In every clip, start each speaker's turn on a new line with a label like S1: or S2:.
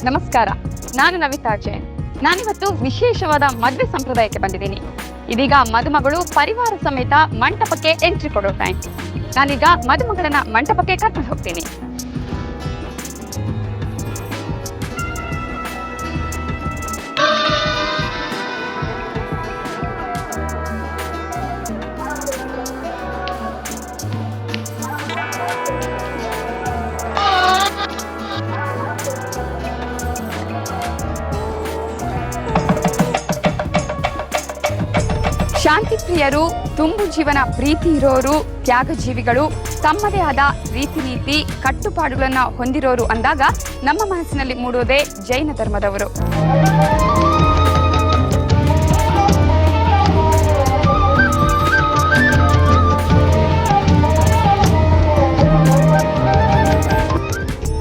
S1: ನಮಸ್ಕಾರ, ನಾನು ನವಿತಾ ಜೈನ್. ನಾನಿವತ್ತು ವಿಶೇಷವಾದ ಮದುವೆ ಸಂಪ್ರದಾಯಕ್ಕೆ ಬಂದಿದ್ದೀನಿ. ಇದೀಗ ಮದುಮಗಳು ಪರಿವಾರ ಸಮೇತ ಮಂಟಪಕ್ಕೆ ಎಂಟ್ರಿ ಕೊಡೋ ಟೈಮ್. ನಾನೀಗ ಮದುಮಗಳನ್ನ ಮಂಟಪಕ್ಕೆ ಕರ್ಕೊಂಡು ಹೋಗ್ತೀನಿ. ಶಾಂತಿ ಪ್ರಿಯರು, ತುಂಬು ಜೀವನ ಪ್ರೀತಿ ಇರೋರು, ತ್ಯಾಗ ಜೀವಿಗಳು, ತಮ್ಮದೇ ಆದ ರೀತಿ ನೀತಿ ಕಟ್ಟುಪಾಡುಗಳನ್ನ ಹೊಂದಿರೋರು ಅಂದಾಗ ನಮ್ಮ ಮನಸ್ಸಿನಲ್ಲಿ ಮೂಡುವುದೇ ಜೈನ ಧರ್ಮದವರು.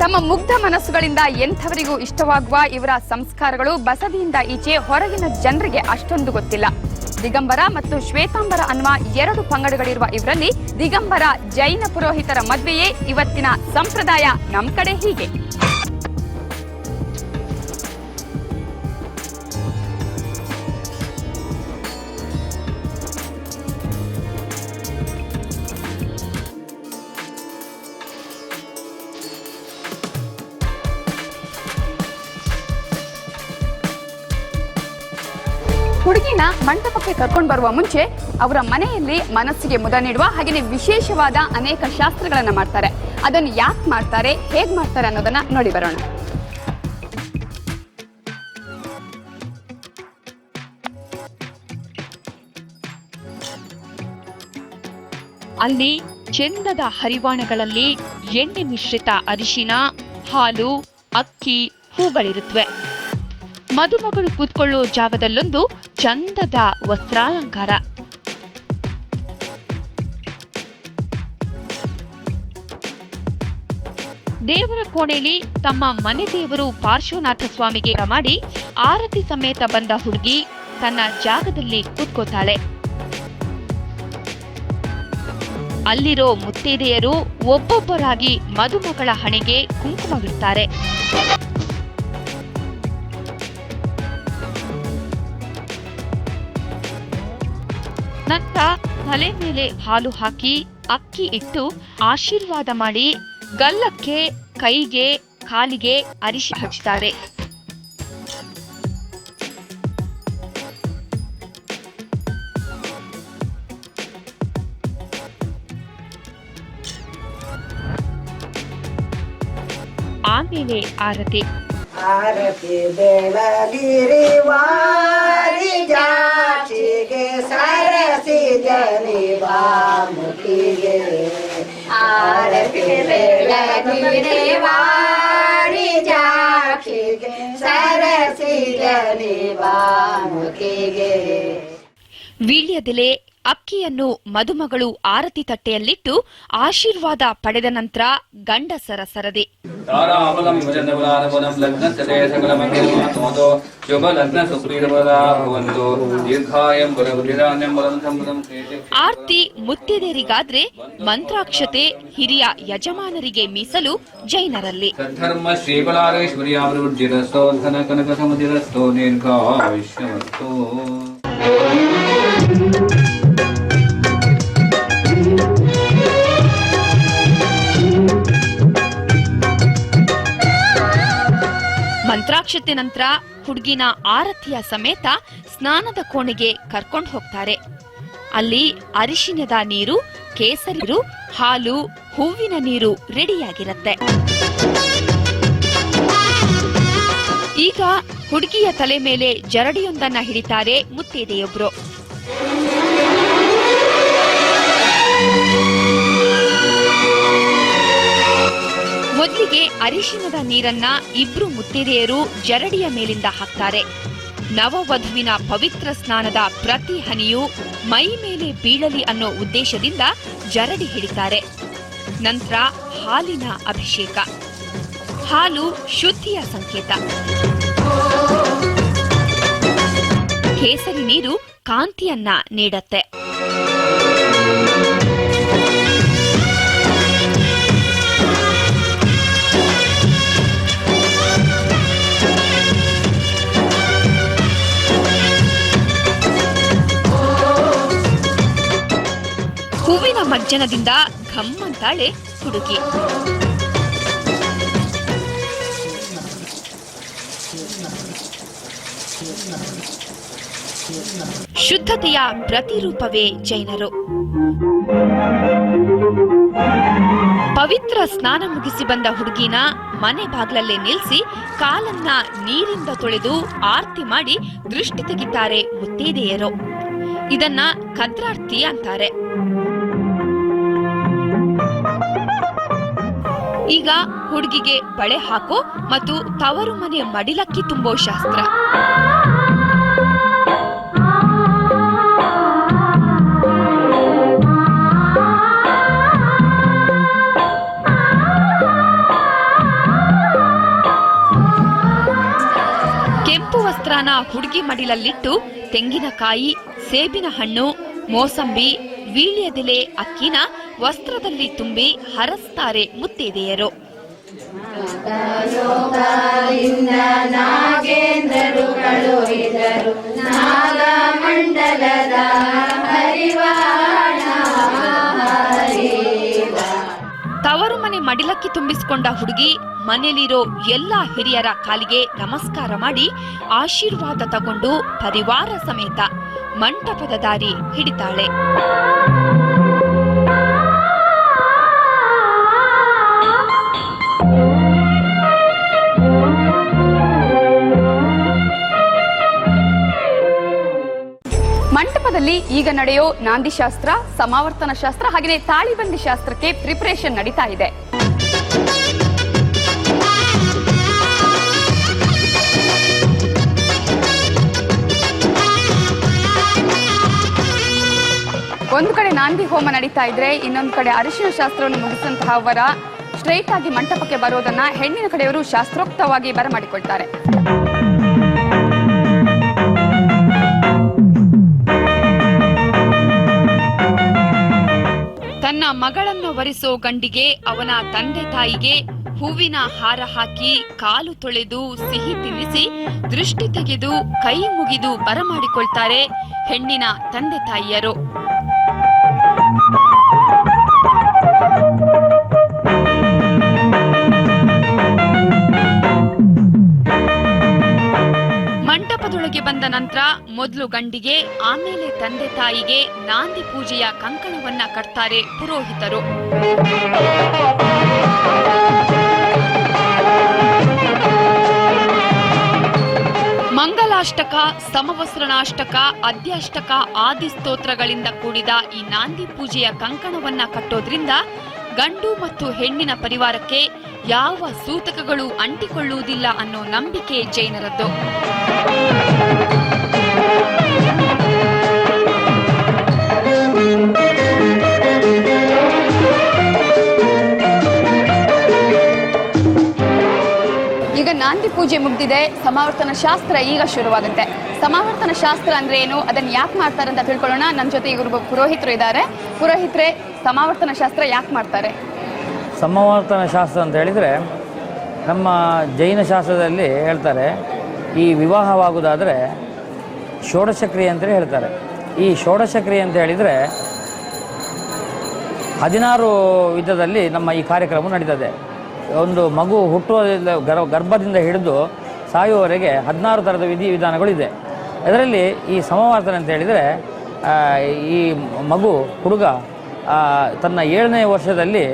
S1: ತಮ್ಮ ಮುಗ್ಧ ಮನಸ್ಸುಗಳಿಂದ ಎಂಥವರಿಗೂ ಇಷ್ಟವಾಗುವ ಇವರ ಸಂಸ್ಕಾರಗಳು ಬಸದಿಯಿಂದ ಈಚೆ ಹೊರಗಿನ ಜನರಿಗೆ ಅಷ್ಟೊಂದು ಗೊತ್ತಿಲ್ಲ. ದಿಗಂಬರ ಮತ್ತು ಶ್ವೇತಾಂಬರ ಅನ್ನುವ 2 ಪಂಗಡಗಳಿರುವ ಇವರಲ್ಲಿ ದಿಗಂಬರ ಜೈನ ಪುರೋಹಿತರ ಮದುವೆಯೇ ಇವತ್ತಿನ ಸಂಪ್ರದಾಯ. ನಮ್ ಕಡೆ ಹೀಗೆ. ಹುಡುಗಿನ ಮಂಟಪಕ್ಕೆ ಕರ್ಕೊಂಡು ಬರುವ ಮುಂಚೆ ಅವರ ಮನೆಯಲ್ಲಿ ಮನಸ್ಸಿಗೆ ಮುದ ನೀಡುವ ಹಾಗೆಯೇ ವಿಶೇಷವಾದ ಅನೇಕ ಶಾಸ್ತ್ರಗಳನ್ನ ಮಾಡ್ತಾರೆ. ಅದನ್ನು ಯಾಕೆ ಮಾಡ್ತಾರೆ, ಹೇಗ್ ಮಾಡ್ತಾರೆ ಅನ್ನೋದನ್ನ ನೋಡಿ ಬರೋಣ.
S2: ಅಲ್ಲಿ ಚೆಂದದ ಹರಿವಾಣಗಳಲ್ಲಿ ಎಣ್ಣೆ ಮಿಶ್ರಿತ ಅರಿಶಿನ, ಹಾಲು, ಅಕ್ಕಿ, ಹೂಗಳಿರುತ್ತವೆ. ಮದುಮಗಳು ಕೂತ್ಕೊಳ್ಳೋ ಜಾಗದಲ್ಲೊಂದು ಚಂದದ ವಸ್ತ್ರಾಲಂಕಾರ. ದೇವರ ಕೋಣೆಯಲ್ಲಿ ತಮ್ಮ ಮನೆ ದೇವರು ಪಾರ್ಶ್ವನಾಥ ಸ್ವಾಮಿಗೆ ಮಾಡಿ ಆರತಿ ಸಮೇತ ಬಂದ ಹುಡುಗಿ ತನ್ನ ಜಾಗದಲ್ಲಿ ಕೂತ್ಕೋತಾಳೆ. ಅಲ್ಲಿರೋ ಮುತ್ತೈದೆಯರು ಒಬ್ಬೊಬ್ಬರಾಗಿ ಮದುಮಗಳ ಹಣೆಗೆ ಕುಂಕುಮವಿಡ್ತಾರೆ. ನಂತರ ತಲೆ ಮೇಲೆ ಹಾಲು ಹಾಕಿ ಅಕ್ಕಿ ಇಟ್ಟು ಆಶೀರ್ವಾದ ಮಾಡಿ ಗಲ್ಲಕ್ಕೆ, ಕೈಗೆ, ಕಾಲಿಗೆ ಅರಿಶಿನ ಹಚ್ಚುತ್ತಾರೆ. ಆಮೇಲೆ ಆರತಿ.
S3: ಆರತಿ ಬೆಳಗಿರಿ ವಾರಿ ಜಾಚಿಗೆ ಸರಸಿ ಜನಿ ಬಾಮುಖಿಗೆ. ಆರತಿ ಬೆಳಗಿರಿ ವಾರಿ ಜಾಚಿಗೆ ಸರಸಿ ಜನಿ ಬಾಮುಖಿಗೆ.
S2: ವೀಳ್ಯದೆಲೆ, ಅಕ್ಕಿಯನ್ನು ಮದುಮಗಳು ಆರತಿ ತಟ್ಟೆಯಲ್ಲಿಟ್ಟು ಆಶೀರ್ವಾದ ಪಡೆದ ನಂತರ ಗಂಡಸರ ಸರದಿ. ಆರ್ತಿ ಮುತ್ತಿದೇರಿಗಾದ್ರೆ ಮಂತ್ರಾಕ್ಷತೆ ಹಿರಿಯ ಯಜಮಾನರಿಗೆ ಮೀಸಲು ಜೈನರಲ್ಲಿ. ಮಂತ್ರಾಕ್ಷತೆ ನಂತರ ಹುಡುಗಿನ ಆರತಿಯ ಸಮೇತ ಸ್ನಾನದ ಕೋಣೆಗೆ ಕರ್ಕೊಂಡು ಹೋಗ್ತಾರೆ. ಅಲ್ಲಿ ಅರಿಶಿನದ ನೀರು, ಕೇಸರಿ ನೀರು, ಹಾಲು, ಹೂವಿನ ನೀರು ರೆಡಿಯಾಗಿರತ್ತೆ. ಈಗ ಹುಡುಗಿಯ ತಲೆ ಮೇಲೆ ಜರಡಿಯೊಂದನ್ನ ಹಿಡಿತಾರೆ ಮುತ್ತೈದೆಯೊಬ್ರು. ಮೊದಲಿಗೆ ಅರಿಶಿನದ ನೀರನ್ನ ಇಬ್ರು ಮುತ್ತೈದೆಯರು ಜರಡಿಯ ಮೇಲಿಂದ ಹಾಕ್ತಾರೆ. ನವವಧುವಿನ ಪವಿತ್ರ ಸ್ನಾನದ ಪ್ರತಿ ಹನಿಯು ಮೈ ಮೇಲೆ ಬೀಳಲಿ ಅನ್ನೋ ಉದ್ದೇಶದಿಂದ ಜರಡಿ ಹಿಡಿತಾರೆ. ನಂತರ ಹಾಲಿನ ಅಭಿಷೇಕ. ಹಾಲು ಶುದ್ಧಿಯ ಸಂಕೇತ. ಕೇಸರಿ ನೀರು ಕಾಂತಿಯನ್ನ ನೀಡತ್ತೆ. ಸಜ್ಜನದಿಂದ ಘಮ್ಮಂತಾಳೆ ಹುಡುಗಿ. ಶುದ್ಧತೆಯ ಪ್ರತಿರೂಪವೇ ಜೈನರು. ಪವಿತ್ರ ಸ್ನಾನ ಮುಗಿಸಿ ಬಂದ ಹುಡುಗಿನ ಮನೆ ಬಾಗ್ಲಲ್ಲೇ ನಿಲ್ಲಿಸಿ ಕಾಲನ್ನ ನೀರಿಂದ ತೊಳೆದು ಆರತಿ ಮಾಡಿ ದೃಷ್ಟಿ ತೆಗಿತಾರೆ ಮುತ್ತೈದೆಯರು. ಇದನ್ನ ಕದ್ರಾರ್ತಿ ಅಂತಾರೆ. ಈಗ ಹುಡುಗಿಗೆ ಬಳೆ ಹಾಕೋ ಮತ್ತು ತವರು ಮನೆ ಮಡಿಲಕ್ಕಿ ತುಂಬೋ ಶಾಸ್ತ್ರ. ಕೆಂಪು ವಸ್ತ್ರನ ಹುಡುಗಿ ಮಡಿಲಲ್ಲಿಟ್ಟು ತೆಂಗಿನಕಾಯಿ, ಸೇಬಿನ ಹಣ್ಣು, ಮೋಸಂಬಿ, ವೀಳ್ಯದೆಲೆ, ಅಕ್ಕಿನ ವಸ್ತ್ರದಲ್ಲಿ ತುಂಬಿ ಹರಸ್ತಾರೆ ಮುತ್ತೈದೆಯರು. ತವರು ಮನೆ ಮಡಿಲಕ್ಕಿ ತುಂಬಿಸಿಕೊಂಡ ಹುಡುಗಿ ಮನೆಯಲ್ಲಿರೋ ಎಲ್ಲಾ ಹಿರಿಯರ ಕಾಲಿಗೆ ನಮಸ್ಕಾರ ಮಾಡಿ ಆಶೀರ್ವಾದ ತಗೊಂಡು ಪರಿವಾರ ಸಮೇತ ಮಂಟಪದ ದಾರಿ ಹಿಡಿತಾಳೆ.
S1: ಮಂಟಪದಲ್ಲಿ ಈಗ ನಡೆಯೋ ನಾಂದಿ ಶಾಸ್ತ್ರ, ಸಮಾವರ್ತನ ಶಾಸ್ತ್ರ ಹಾಗೆಯೇ ತಾಳಿಬಂದಿ ಶಾಸ್ತ್ರಕ್ಕೆ ಪ್ರಿಪರೇಷನ್ ನಡೀತಾ ಇದೆ. ಒಂದು ಕಡೆ ನಾಂದಿ ಹೋಮ ನಡೀತಾ ಇದ್ರೆ, ಇನ್ನೊಂದು ಕಡೆ ಅರಿಶಿನ ಶಾಸ್ತ್ರವನ್ನು ಮುಗಿಸಿದಂತಹ ವರ ಸ್ಟ್ರೈಟ್ ಆಗಿ ಮಂಟಪಕ್ಕೆ ಬರೋದನ್ನ ಹೆಣ್ಣಿನ ಕಡೆಯವರು ಶಾಸ್ತ್ರೋಕ್ತವಾಗಿ ಬರಮಾಡಿಕೊಳ್ತಾರೆ. ತನ್ನ ಮಗಳನ್ನು ವರಿಸೋ ಗಂಡಿಗೆ ಅವನ ತಂದೆ ತಾಯಿಗೆ ಹೂವಿನ ಹಾರ ಹಾಕಿ ಕಾಲು ತೊಳೆದು ಸಿಹಿ ತಿನ್ನಿಸಿ ದೃಷ್ಟಿ ತೆಗೆದು ಕೈ ಮುಗಿದು ಬರಮಾಡಿಕೊಳ್ತಾರೆ ಹೆಣ್ಣಿನ ತಂದೆ ತಾಯಿಯರು. ಮಂಟಪದೊಳಗೆ ಬಂದ ನಂತರ ಮೊದಲು ಗಂಡಿಗೆ, ಆಮೇಲೆ ತಂದೆ ತಾಯಿಗೆ ನಾಂದಿ ಪೂಜೆಯ ಕಂಕಣವನ್ನ ಕಟ್ತಾರೆ ಪುರೋಹಿತರು. ಮಂಗಲಾಷ್ಟಕ, ಸಮವಸ್ತ್ರನಾಷ್ಟಕ, ಅದ್ಯಾಷ್ಟಕ ಆದಿ ಸ್ತೋತ್ರಗಳಿಂದ ಕೂಡಿದ ಈ ನಾಂದಿ ಪೂಜೆಯ ಕಂಕಣವನ್ನ ಕಟ್ಟೋದ್ರಿಂದ ಗಂಡು ಮತ್ತು ಹೆಣ್ಣಿನ ಪರಿವಾರಕ್ಕೆ ಯಾವ ಸೂತಕಗಳು ಅಂಟಿಕೊಳ್ಳುವುದಿಲ್ಲ ಅನ್ನೋ ನಂಬಿಕೆ ಜೈನರದ್ದು. ಈಗ ನಾಂದಿ ಪೂಜೆ ಮುಗ್ದಿದೆ, ಸಮಾವರ್ತನ ಶಾಸ್ತ್ರ ಈಗ ಶುರುವಾಗುತ್ತೆ. ಸಮಾವರ್ತನ ಶಾಸ್ತ್ರ ಅಂದ್ರೆ ಏನು, ಅದನ್ನ ಯಾಕೆ ಮಾಡ್ತಾರೆ ಅಂತ ತಿಳ್ಕೊಳ್ಳೋಣ. ನಮ್ಮ ಜೊತೆ ಈಗ ಪುರೋಹಿತರು ಇದ್ದಾರೆ. ಪುರೋಹಿತರೆ, ಸಮಾವರ್ತನ ಶಾಸ್ತ್ರ ಯಾಕೆ ಮಾಡ್ತಾರೆ?
S4: ಸಮಾವರ್ತನ ಶಾಸ್ತ್ರ ಅಂತ ಹೇಳಿದರೆ, ನಮ್ಮ ಜೈನ ಶಾಸ್ತ್ರದಲ್ಲಿ ಹೇಳ್ತಾರೆ, ಈ ವಿವಾಹವಾಗುವುದಾದರೆ ಷೋಡಶಕ್ರಿಯೆ ಅಂತಲೇ ಹೇಳ್ತಾರೆ. ಈ ಷೋಡಶಕ್ರಿಯೆ ಅಂತ ಹೇಳಿದರೆ 16 ವಿಧದಲ್ಲಿ ನಮ್ಮ ಈ ಕಾರ್ಯಕ್ರಮ ನಡೀತದೆ. ಒಂದು ಮಗು ಹುಟ್ಟುವುದರಿಂದ ಗರ್ಭದಿಂದ ಹಿಡಿದು ಸಾಯುವವರೆಗೆ 16 ಥರದ ವಿಧಿವಿಧಾನಗಳಿದೆ. ಇದರಲ್ಲಿ ಈ ಸಮಾವರ್ತನ ಅಂತ ಹೇಳಿದರೆ, ಈ ಮಗು ಹುಡುಗ ತನ್ನ 7ನೇ ವರ್ಷದಲ್ಲಿ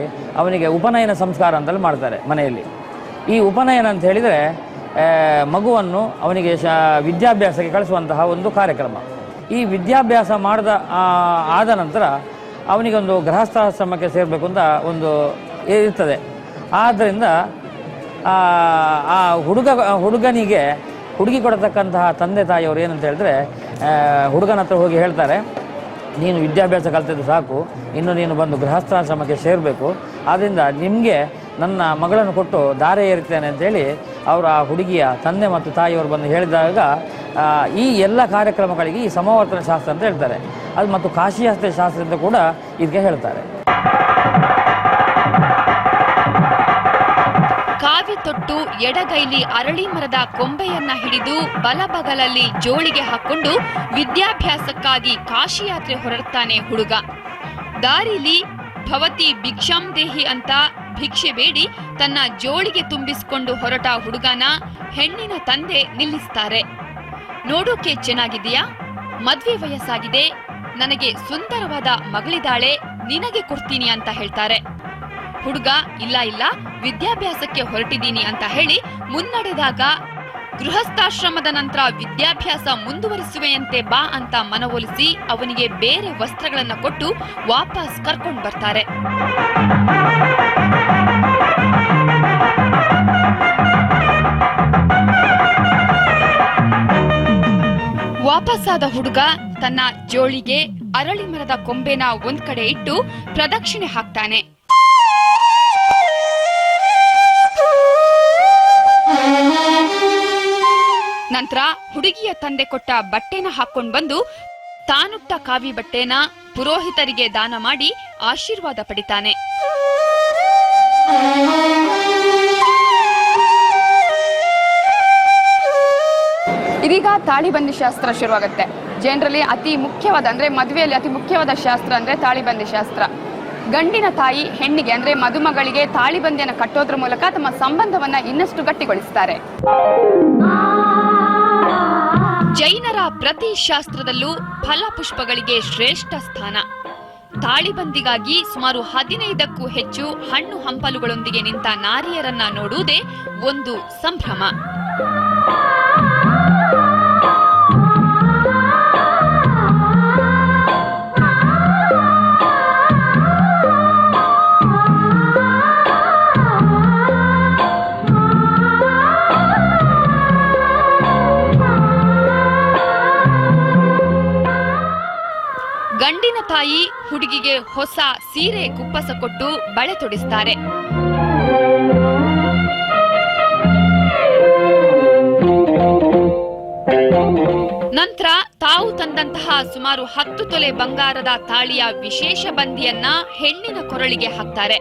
S4: ಅವನಿಗೆ ಉಪನಯನ ಸಂಸ್ಕಾರ ಅಂತಲೇ ಮಾಡ್ತಾರೆ ಮನೆಯಲ್ಲಿ. ಈ ಉಪನಯನ ಅಂತ ಹೇಳಿದರೆ ಮಗುವನ್ನು ಅವನಿಗೆ ವಿದ್ಯಾಭ್ಯಾಸಕ್ಕೆ ಕಳಿಸುವಂತಹ ಒಂದು ಕಾರ್ಯಕ್ರಮ. ಈ ವಿದ್ಯಾಭ್ಯಾಸ ಆದ ನಂತರ ಅವನಿಗೊಂದು ಗೃಹಸ್ಥಾಶ್ರಮಕ್ಕೆ ಸೇರಬೇಕು ಅಂತ ಒಂದು ಇರ್ತದೆ. ಆದ್ದರಿಂದ ಆ ಹುಡುಗನಿಗೆ ಹುಡುಗಿ ಕೊಡತಕ್ಕಂತಹ ತಂದೆ ತಾಯಿಯವರು ಏನಂತ ಹೇಳಿದ್ರೆ, ಹುಡುಗನ ಹತ್ರ ಹೋಗಿ ಹೇಳ್ತಾರೆ, ನೀನು ವಿದ್ಯಾಭ್ಯಾಸ ಕಲಿತಿದ್ದು ಸಾಕು, ಇನ್ನು ನೀನು ಬಂದು ಗೃಹಸ್ಥಾಶ್ರಮಕ್ಕೆ ಸೇರಬೇಕು, ಆದ್ದರಿಂದ ನಿಮಗೆ ನನ್ನ ಮಗಳನ್ನು ಕೊಟ್ಟು ದಾರೆ ಏರುತ್ತೇನೆ ಅಂತೇಳಿ ಅವರು ಆ ಹುಡುಗಿಯ ತಂದೆ ಮತ್ತು ತಾಯಿಯವರು ಬಂದು ಹೇಳಿದಾಗ ಈ ಎಲ್ಲ ಕಾರ್ಯಕ್ರಮಗಳಿಗೆ ಈ ಸಮಾವರ್ತನ ಶಾಸ್ತ್ರ ಅಂತ ಹೇಳ್ತಾರೆ. ಅದು ಮತ್ತು ಕಾಶಿಯಾಸ್ತ್ರ ಶಾಸ್ತ್ರ ಅಂತ ಕೂಡ ಇದಕ್ಕೆ ಹೇಳ್ತಾರೆ.
S2: ಕಾವಿ ತೊಟ್ಟು ಎಡಗೈಲಿ ಅರಳಿ ಮರದ ಕೊಂಬೆಯನ್ನ ಹಿಡಿದು ಬಲಬಗಲಲ್ಲಿ ಜೋಳಿಗೆ ಹಾಕೊಂಡು ವಿದ್ಯಾಭ್ಯಾಸಕ್ಕಾಗಿ ಕಾಶಿಯಾತ್ರೆ ಹೊರಡ್ತಾನೆ ಹುಡುಗ. ದಾರಿಲಿ ಭವತಿ ಭಿಕ್ಷಾಂ ದೇಹಿ ಅಂತ ಭಿಕ್ಷೆ ಬೇಡಿ ತನ್ನ ಜೋಳಿಗೆ ತುಂಬಿಸಿಕೊಂಡು ಹೊರಟ ಹುಡುಗನ ಹೆಣ್ಣಿನ ತಂದೆ ನಿಲ್ಲಿಸ್ತಾರೆ. ನೋಡೋಕೆ ಚೆನ್ನಾಗಿದೆಯಾ, ಮದ್ವೆ ವಯಸ್ಸಾಗಿದೆ, ನನಗೆ ಸುಂದರವಾದ ಮಗಳಿದ್ದಾಳೆ, ನಿನಗೆ ಕೊಡ್ತೀನಿ ಅಂತ ಹೇಳ್ತಾರೆ. ಹುಡುಗ ಇಲ್ಲ ವಿದ್ಯಾಭ್ಯಾಸಕ್ಕೆ ಹೊರಟಿದ್ದೀನಿ ಅಂತ ಹೇಳಿ ಮುನ್ನಡೆದಾಗ ಗೃಹಸ್ಥಾಶ್ರಮದ ನಂತರ ವಿದ್ಯಾಭ್ಯಾಸ ಮುಂದುವರಿಸುವೆಯಂತೆ ಬಾ ಅಂತ ಮನವೊಲಿಸಿ ಅವನಿಗೆ ಬೇರೆ ವಸ್ತ್ರಗಳನ್ನ ಕೊಟ್ಟು ವಾಪಸ್ ಕರ್ಕೊಂಡು ಬರ್ತಾರೆ. ವಾಪಸ್ಸಾದ ಹುಡುಗ ತನ್ನ ಜೋಳಿಗೆ ಅರಳಿ ಮರದ ಕೊಂಬೆನ ಒಂದ್ ಕಡೆ ಇಟ್ಟು ಪ್ರದಕ್ಷಿಣೆ ಹಾಕ್ತಾನೆ. ನಂತರ ಹುಡುಗಿಯ ತಂದೆ ಕೊಟ್ಟ ಬಟ್ಟೆನ ಹಾಕೊಂಡ್ ಬಂದು ತಾನುಟ್ಟ ಕಾವಿ ಬಟ್ಟೆನ ಪುರೋಹಿತರಿಗೆ ದಾನ ಮಾಡಿ ಆಶೀರ್ವಾದ ಪಡಿತಾನೆ.
S1: ಇದೀಗ ತಾಳಿಬಂದಿ ಶಾಸ್ತ್ರ ಶುರುವಾಗುತ್ತೆ. ಜನರಲ್ಲಿ ಅತಿ ಮುಖ್ಯವಾದ ಅಂದ್ರೆ ಮದುವೆಯಲ್ಲಿ ಅತಿ ಮುಖ್ಯವಾದ ಶಾಸ್ತ್ರ ಅಂದ್ರೆ ತಾಳಿಬಂದಿ ಶಾಸ್ತ್ರ. ಗಂಡಿನ ತಾಯಿ ಹೆಣ್ಣಿಗೆ ಅಂದ್ರೆ ಮದುಮಗಳಿಗೆ ತಾಳಿಬಂದಿಯನ್ನು ಕಟ್ಟೋದ್ರ ಮೂಲಕ ತಮ್ಮ ಸಂಬಂಧವನ್ನ ಇನ್ನಷ್ಟು ಗಟ್ಟಿಗೊಳಿಸುತ್ತಾರೆ.
S2: ಜೈನರ ಪ್ರತಿ ಶಾಸ್ತ್ರದಲ್ಲೂ ಫಲಪುಷ್ಪಗಳಿಗೆ ಶ್ರೇಷ್ಠ ಸ್ಥಾನ. ತಾಳಿಬಂದಿಗಾಗಿ ಸುಮಾರು 15ಕ್ಕೂ ಹೆಚ್ಚು ಹಣ್ಣು ಹಂಪಲುಗಳೊಂದಿಗೆ ನಿಂತ ನಾರಿಯರನ್ನ ನೋಡುವುದೇ ಒಂದು ಸಂಭ್ರಮ. ಗಂಡಿನ ತಾಯಿ ಹುಡುಗಿಗೆ ಹೊಸ ಸೀರೆ ಕುಪ್ಪಸ ಕೊಟ್ಟು ಬಳೆ ತೊಡಿಸ್ತಾರೆ. ನಂತರ ತಾವು ತಂದಂತಹ ಸುಮಾರು 10 ತೊಲೆ ಬಂಗಾರದ ತಾಳಿಯ ವಿಶೇಷ ಬಂದಿಯನ್ನ ಹೆಣ್ಣಿನ ಕೊರಳಿಗೆ ಹಾಕ್ತಾರೆ.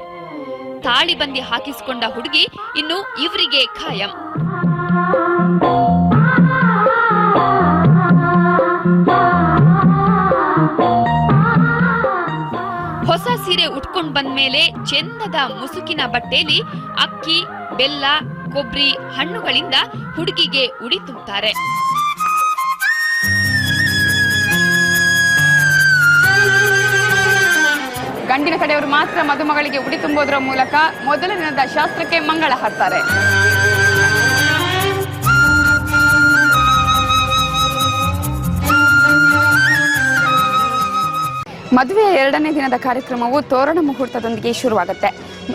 S2: ತಾಳಿ ಬಂದಿ ಹಾಕಿಸಿಕೊಂಡ ಹುಡುಗಿ ಇನ್ನು ಇವರಿಗೆ ಖಾಯಂ. ಹೊಸ ಸೀರೆ ಉಟ್ಕೊಂಡ್ ಬಂದ್ಮೇಲೆ ಚೆಂದದ ಮುಸುಕಿನ ಬಟ್ಟೆಯಲ್ಲಿ ಅಕ್ಕಿ, ಬೆಲ್ಲ, ಕೊಬ್ಬರಿ, ಹಣ್ಣುಗಳಿಂದ ಹುಡುಗಿಗೆ ಉಡಿ ತುಂಬುತ್ತಾರೆ.
S1: ಗಂಡಿನ ಕಡೆಯವರು ಮಾತ್ರ ಮದುಮಗಳಿಗೆ ಉಡಿ ತುಂಬೋದ್ರ ಮೂಲಕ ಮೊದಲ ದಿನದ ಶಾಸ್ತ್ರಕ್ಕೆ ಮಂಗಳ ಹಾಕ್ತಾರೆ. ಮದುವೆಯ 2ನೇ ದಿನದ ಕಾರ್ಯಕ್ರಮವು ತೋರಣ ಮುಹೂರ್ತದೊಂದಿಗೆ ಶುರುವಾಗುತ್ತೆ.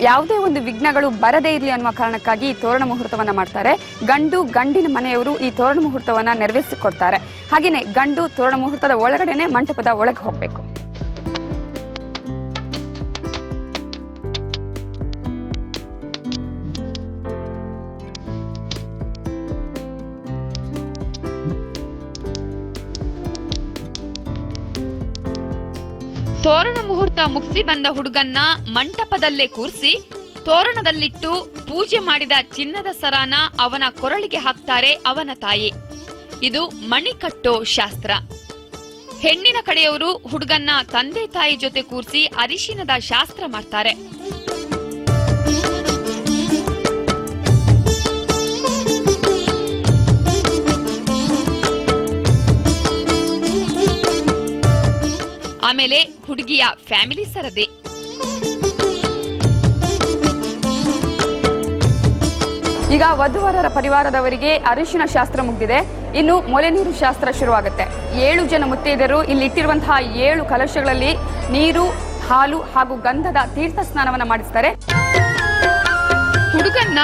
S1: ಯಾವುದೇ ಒಂದು ವಿಘ್ನಗಳು ಬರದೇ ಇರಲಿ ಅನ್ನುವ ಕಾರಣಕ್ಕಾಗಿ ತೋರಣ ಮುಹೂರ್ತವನ್ನ ಮಾಡ್ತಾರೆ. ಗಂಡಿನ ಮನೆಯವರು ಈ ತೋರಣ ಮುಹೂರ್ತವನ್ನ ನೆರವೇರಿಸಿಕೊಡ್ತಾರೆ. ಹಾಗೆಯೇ ಗಂಡು ತೋರಣ ಮುಹೂರ್ತದ ಒಳಗಡೆನೆ ಮಂಟಪದ ಒಳಗೆ ಹೋಗಬೇಕು.
S2: ತೋರಣ ಮುಹೂರ್ತ ಮುಗಿಸಿ ಬಂದ ಹುಡುಗನ್ನ ಮಂಟಪದಲ್ಲೇ ಕೂರಿಸಿ ತೋರಣದಲ್ಲಿಟ್ಟು ಪೂಜೆ ಮಾಡಿದ ಚಿನ್ನದ ಸರಾನ ಅವನ ಕೊರಳಿಗೆ ಹಾಕ್ತಾರೆ ಅವನ ತಾಯಿ. ಇದು ಮಣಿ ಕಟ್ಟೋ ಶಾಸ್ತ್ರ. ಹೆಣ್ಣಿನ ಕಡೆಯವರು ಹುಡುಗನ್ನ ತಂದೆ ತಾಯಿ ಜೊತೆ ಕೂರಿಸಿ ಅರಿಶಿನದ ಶಾಸ್ತ್ರ ಮಾಡ್ತಾರೆ. ಆಮೇಲೆ ಹುಡುಗಿಯ ಫ್ಯಾಮಿಲಿ ಸರದಿ.
S1: ಈಗ ವಧುವರರ ಪರಿವಾರದವರಿಗೆ ಅರಿಶಿನ ಶಾಸ್ತ್ರ ಮುಗಿದಿದೆ. ಇನ್ನು ಮೊಲೆ ನೀರು ಶಾಸ್ತ್ರ ಶುರುವಾಗುತ್ತೆ. 7 ಜನ ಮುತ್ತೈದೆಯರು ಇಲ್ಲಿ ಇಟ್ಟಿರುವಂತಹ 7 ಕಲಶಗಳಲ್ಲಿ ನೀರು, ಹಾಲು ಹಾಗೂ ಗಂಧದ ತೀರ್ಥ ಸ್ನಾನವನ್ನ ಮಾಡಿಸ್ತಾರೆ.
S2: ಹುಡುಗನ್ನ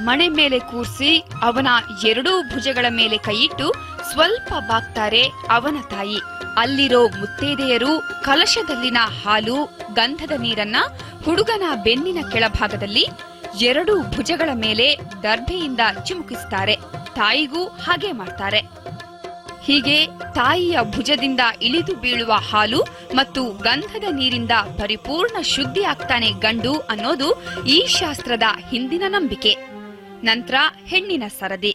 S2: ಮಣೆ ಮೇಲೆ ಕೂರಿಸಿ ಅವನ 2 ಭುಜಗಳ ಮೇಲೆ ಕೈಯಿಟ್ಟು ಸ್ವಲ್ಪ ಬಾಗ್ತಾರೆ ಅವನ ತಾಯಿ. ಅಲ್ಲಿರೋ ಮುತ್ತೈದೆಯರು ಕಲಶದಲ್ಲಿನ ಹಾಲು, ಗಂಧದ ನೀರನ್ನ ಹುಡುಗನ ಬೆನ್ನಿನ ಕೆಳಭಾಗದಲ್ಲಿ 2 ಭುಜಗಳ ಮೇಲೆ ದರ್ಭೆಯಿಂದ ಚಿಮುಕಿಸ್ತಾರೆ. ತಾಯಿಗೂ ಹಾಗೆ ಮಾಡ್ತಾರೆ. ಹೀಗೆ ತಾಯಿಯ ಭುಜದಿಂದ ಇಳಿದು ಬೀಳುವ ಹಾಲು ಮತ್ತು ಗಂಧದ ನೀರಿಂದ ಪರಿಪೂರ್ಣ ಶುದ್ಧಿ ಆಗ್ತಾನೆ ಗಂಡು ಅನ್ನೋದು ಈ ಶಾಸ್ತ್ರದ ಹಿಂದಿನ ನಂಬಿಕೆ. ನಂತರ ಹೆಣ್ಣಿನ ಸರದಿ.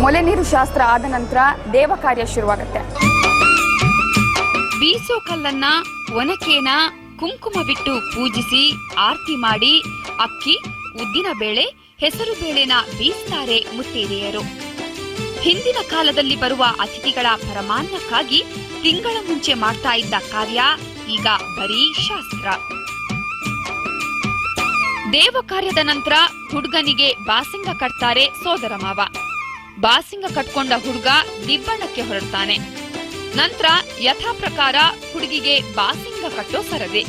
S1: ಮೊಲೆ ನೀರು ಶಾಸ್ತ್ರ ಆದ ನಂತರ ದೇವ ಕಾರ್ಯ ಶುರುವಾಗುತ್ತೆ.
S2: ಬೀಸೋ ಕಲ್ಲನ್ನ ಒನಕೇನ ಕುಂಕುಮ ಬಿಟ್ಟು ಪೂಜಿಸಿ ಆರತಿ ಮಾಡಿ ಅಕ್ಕಿ, ಉದ್ದಿನ ಬೇಳೆ, ಹೆಸರು ಬೇಳೆನ ಬೀಸ್ತಾರೆ ಮುತ್ತೈದೆಯರು. ಹಿಂದಿನ ಕಾಲದಲ್ಲಿ ಬರುವ ಅತಿಥಿಗಳ ಪರಮಾನ್ನಕ್ಕಾಗಿ ತಿಂಗಳ ಮುಂಚೆ ಮಾಡ್ತಾ ಇದ್ದ ಕಾರ್ಯ ಈಗ ಬರೀ ಶಾಸ್ತ್ರ. ದೇವ ಕಾರ್ಯದ ನಂತರ ಹುಡುಗನಿಗೆ ಬಾಸಿಂಗ ಕಟ್ತಾರೆ ಸೋದರ ಮಾವ. ಬಾಸಿಂಗ ಕಟ್ಕೊಂಡ ಹುಡುಗ ದಿಬ್ಬಣಕ್ಕೆ ಹೊರಡ್ತಾನೆ. ನಂತರ ಯಥಾ ಪ್ರಕಾರ ಹುಡುಗಿಗೆ ಬಾಸಿಂಗ ಕಟ್ಟೋ ಸರದಿ.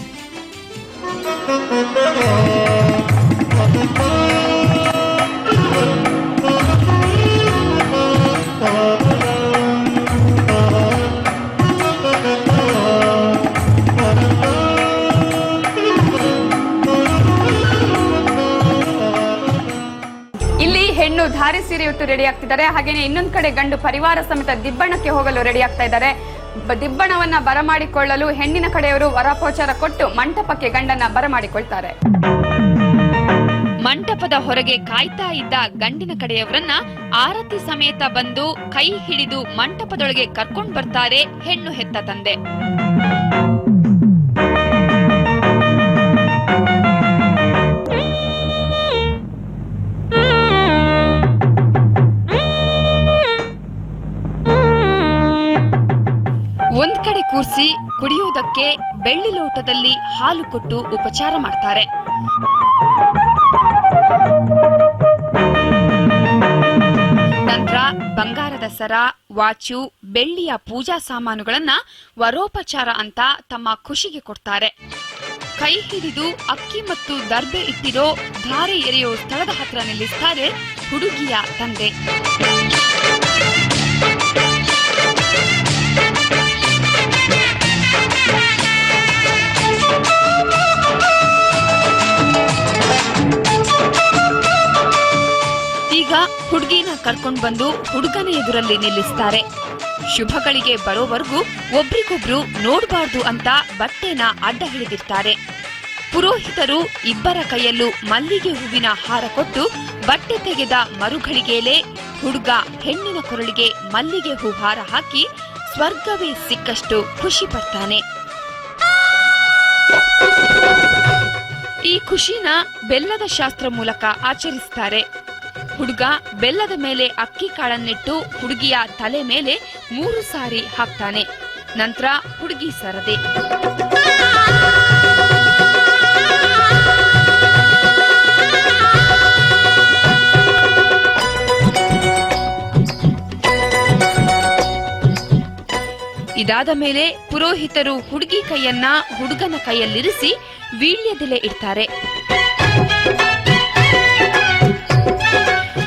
S1: ಇಲ್ಲಿ ಹೆಣ್ಣು ಧಾರೆ ಸೀರೆ ಉಟ್ಟು ರೆಡಿ ಆಗ್ತಿದ್ದಾರೆ. ಹಾಗೇನೆ ಇನ್ನೊಂದ್ ಕಡೆ ಗಂಡು ಪರಿವಾರ ಸಮೇತ ದಿಬ್ಬಣಕ್ಕೆ ಹೋಗಲು ರೆಡಿ ಆಗ್ತಾ ಇದ್ದಾರೆ. ದಿಬ್ಬಣವನ್ನ ಬರಮಾಡಿಕೊಳ್ಳಲು ಹೆಣ್ಣಿನ ಕಡೆಯವರು ವರಪೋಚಾರ ಕೊಟ್ಟು ಮಂಟಪಕ್ಕೆ ಗಂಡನ್ನ ಬರಮಾಡಿಕೊಳ್ತಾರೆ.
S2: ಮಂಟಪದ ಹೊರಗೆ ಕಾಯ್ತಾ ಇದ್ದ ಗಂಡಿನ ಕಡೆಯವರನ್ನ ಆರತಿ ಸಮೇತ ಬಂದು ಕೈ ಹಿಡಿದು ಮಂಟಪದೊಳಗೆ ಕರ್ಕೊಂಡ್ ಬರ್ತಾರೆ ಹೆಣ್ಣು ಹೆತ್ತ ತಂದೆ. ಒಂದ್ ಕಡೆ ಕೂರಿಸಿ ಕುಡಿಯುವುದಕ್ಕೆ ಬೆಳ್ಳಿ ಲೋಟದಲ್ಲಿ ಹಾಲು ಕೊಟ್ಟು ಉಪಚಾರ ಮಾಡ್ತಾರೆ. ನಂತರ ಬಂಗಾರದ ಸರ, ವಾಚು, ಬೆಳ್ಳಿಯ ಪೂಜಾ ಸಾಮಾನುಗಳನ್ನ ವರೋಪಚಾರ ಅಂತ ತಮ್ಮ ಖುಷಿಗೆ ಕೊಡ್ತಾರೆ. ಕೈ ಹಿಡಿದು ಅಕ್ಕಿ ಮತ್ತು ದರ್ಬೆ ಇಟ್ಟಿರೋ ಧಾರೆ ಎರೆಯೋ ಸ್ಥಳದ ಹತ್ರ ನಿಲ್ಲಿಸ್ತಾರೆ ಹುಡುಗಿಯ ತಂದೆ. ಈಗ ಹುಡುಗಿನ ಕರ್ಕೊಂಡ್ ಬಂದು ಹುಡುಗನ ಎದುರಲ್ಲಿ ನಿಲ್ಲಿಸ್ತಾರೆ. ಶುಭಗಳಿಗೆ ಬರೋವರೆಗೂ ಒಬ್ರಿಗೊಬ್ರು ನೋಡಬಾರ್ದು ಅಂತ ಬಟ್ಟೆನ ಅಡ್ಡ ಹಿಡಿದಿರ್ತಾರೆ. ಪುರೋಹಿತರು ಇಬ್ಬರ ಕೈಯಲ್ಲೂ ಮಲ್ಲಿಗೆ ಹೂವಿನ ಹಾರ ಕೊಟ್ಟು ಬಟ್ಟೆ ತೆಗೆದ ಮರುಗಳಿಗೆಲೇ ಹುಡುಗ ಹೆಣ್ಣಿನ ಕೊರಳಿಗೆ ಮಲ್ಲಿಗೆ ಹೂ ಹಾರ ಹಾಕಿ ಸ್ವರ್ಗವೇ ಸಿಕ್ಕಷ್ಟು ಖುಷಿ ಪಡ್ತಾನೆ. ಈ ಖುಷಿನ ಬೆಲ್ಲದ ಶಾಸ್ತ್ರ ಮೂಲಕ ಆಚರಿಸ್ತಾರೆ. ಹುಡುಗ ಬೆಲ್ಲದ ಮೇಲೆ ಅಕ್ಕಿ ಕಾಳನ್ನಿಟ್ಟು ಹುಡುಗಿಯ ತಲೆ ಮೇಲೆ 3 ಸಾರಿ ಹಾಕ್ತಾನೆ. ನಂತರ ಹುಡುಗಿ ಸರದೆ. ಇದಾದ ಮೇಲೆ ಪುರೋಹಿತರು ಹುಡುಗಿ ಕೈಯನ್ನ ಹುಡುಗನ ಕೈಯಲ್ಲಿರಿಸಿ ವೀಳ್ಯದೆಲೆ ಇಡ್ತಾರೆ.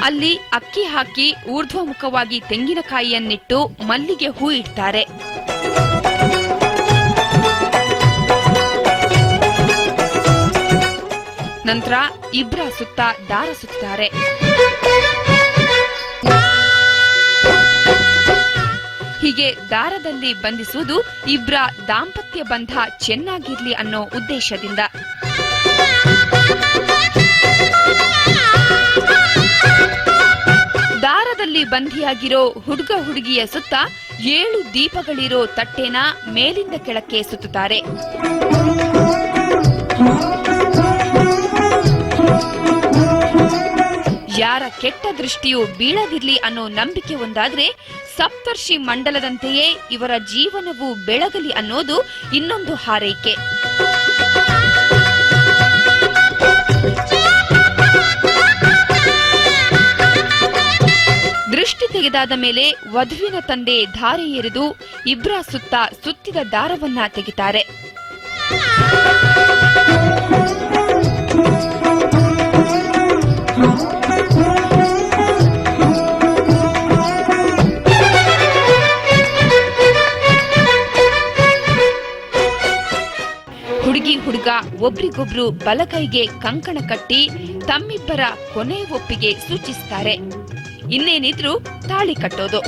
S2: ಅಲ್ಲಿ ಅಕ್ಕಿ ಹಾಕಿ ಊರ್ಧ್ವಮುಖವಾಗಿ ತೆಂಗಿನಕಾಯಿಯನ್ನಿಟ್ಟು ಮಲ್ಲಿಗೆ ಹೂ ಇಡ್ತಾರೆ. ನಂತರ ಇಬ್ರ ಸುತ್ತ ದಾರ ಸುತ್ತಾರೆ. ಹೀಗೆ ದಾರದಲ್ಲಿ ಬಂಧಿಸುವುದು ಇಬ್ರ ದಾಂಪತ್ಯ ಬಂಧ ಚೆನ್ನಾಗಿರ್ಲಿ ಅನ್ನೋ ಉದ್ದೇಶದಿಂದ. ದಾರದಲ್ಲಿ ಬಂಧಿಯಾಗಿರೋ ಹುಡುಗ ಹುಡುಗಿಯ ಸುತ್ತ 7 ದೀಪಗಳಿರೋ ತಟ್ಟೆನ ಮೇಲಿಂದ ಕೆಳಕ್ಕೆ ಸುತ್ತುತ್ತಾರೆ. ಯಾರ ಕೆಟ್ಟ ದೃಷ್ಟಿಯು ಬೀಳದಿರ್ಲಿ ಅನ್ನೋ ನಂಬಿಕೆ ಒಂದಾದ್ರೆ, ಸಪ್ತರ್ಷಿ ಮಂಡಲದಂತೆಯೇ ಇವರ ಜೀವನವು ಬೆಳಗಲಿ ಅನ್ನೋದು ಇನ್ನೊಂದು ಹಾರೈಕೆ. ದೃಷ್ಟಿ ತೆಗೆದಾದ ಮೇಲೆ ವಧುವಿನ ತಂದೆ ಧಾರೆ ಎರೆದು ಇಬ್ರ ಸುತ್ತ ಸುತ್ತಿದ ದಾರವನ್ನ ತೆಗಿತಾರೆ. ಹುಡುಗಿ ಹುಡುಗ ಒಬ್ರಿಗೊಬ್ರು ಬಲಕೈಗೆ ಕಂಕಣ ಕಟ್ಟಿ ತಮ್ಮಿಬ್ಬರ ಕೊನೆ ಒಪ್ಪಿಗೆ ಸೂಚಿಸುತ್ತಾರೆ. ಇನ್ನೇನಿದ್ರು ತಾಳಿ ಕಟ್ಟೋದು.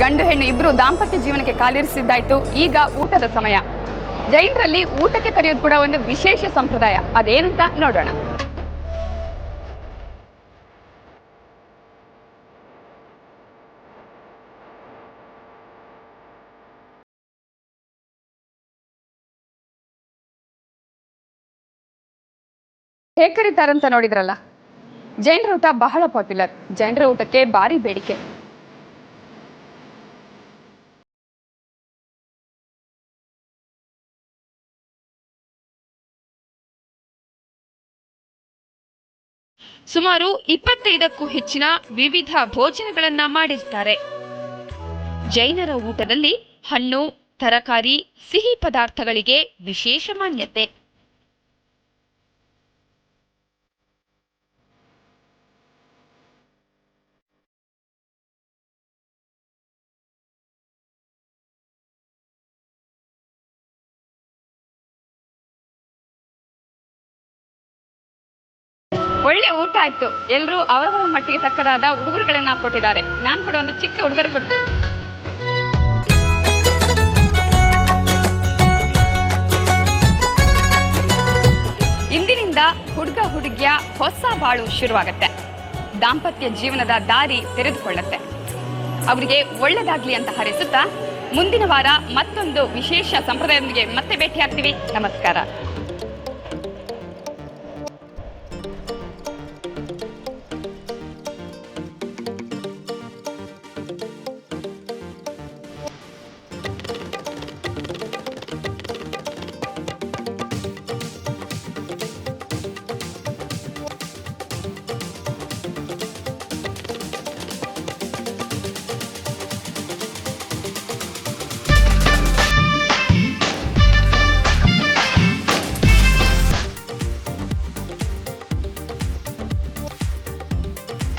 S1: ಗಂಡು ಹೆಣ್ಣು ಇಬ್ರು ದಾಂಪತ್ಯ ಜೀವನಕ್ಕೆ ಕಾಲಿರಿಸಿದ್ದಾಯ್ತು. ಈಗ ಊಟದ ಸಮಯ. ಜೈನರಲ್ಲಿ ಊಟಕ್ಕೆ ಕರೆಯೋದು ಕೂಡ ಒಂದು ವಿಶೇಷ ಸಂಪ್ರದಾಯ. ಅದೇನಂತ ನೋಡೋಣ. ಹೇಗೆ ಕರೀತಾರಂತ ನೋಡಿದ್ರಲ್ಲ, ಜೈನರ ಊಟ ಬಹಳ ಪಾಪ್ಯುಲರ್. ಜೈನರ ಊಟಕ್ಕೆ ಭಾರಿ ಬೇಡಿಕೆ.
S2: ಸುಮಾರು 25ಕ್ಕೂ ಹೆಚ್ಚಿನ ವಿವಿಧ ಭೋಜನಗಳನ್ನ ಮಾಡಿರ್ತಾರೆ. ಜೈನರ ಊಟದಲ್ಲಿ ಹಣ್ಣು, ತರಕಾರಿ, ಸಿಹಿ ಪದಾರ್ಥಗಳಿಗೆ ವಿಶೇಷ ಮಾನ್ಯತೆ.
S1: ಒಳ್ಳೆ ಊಟ ಆಯ್ತು. ಎಲ್ಲರೂ ಅವರವರ ಮಟ್ಟಿಗೆ ತಕ್ಕದಾದ ಉಡುಗೊರೆಗಳನ್ನ ಕೊಟ್ಟಿದ್ದಾರೆ. ನಾನು ಕೂಡ ಒಂದು ಚಿಕ್ಕ ಉಡುಗೊರೆ ಕೊಟ್ಟು ಇಂದಿನಿಂದ ಹುಡುಗ ಹುಡುಗಿಯ ಹೊಸ ಬಾಳು ಶುರುವಾಗತ್ತೆ. ದಾಂಪತ್ಯ ಜೀವನದ ದಾರಿ ತೆರೆದುಕೊಳ್ಳತ್ತೆ. ಅವರಿಗೆ ಒಳ್ಳೆದಾಗ್ಲಿ ಅಂತ ಹಾರೈಸುತ್ತಾ ಮುಂದಿನ ವಾರ ಮತ್ತೊಂದು ವಿಶೇಷ ಸಂಪ್ರದಾಯದೊಂದಿಗೆ ಮತ್ತೆ ಭೇಟಿ ಆಗ್ತೀವಿ. ನಮಸ್ಕಾರ.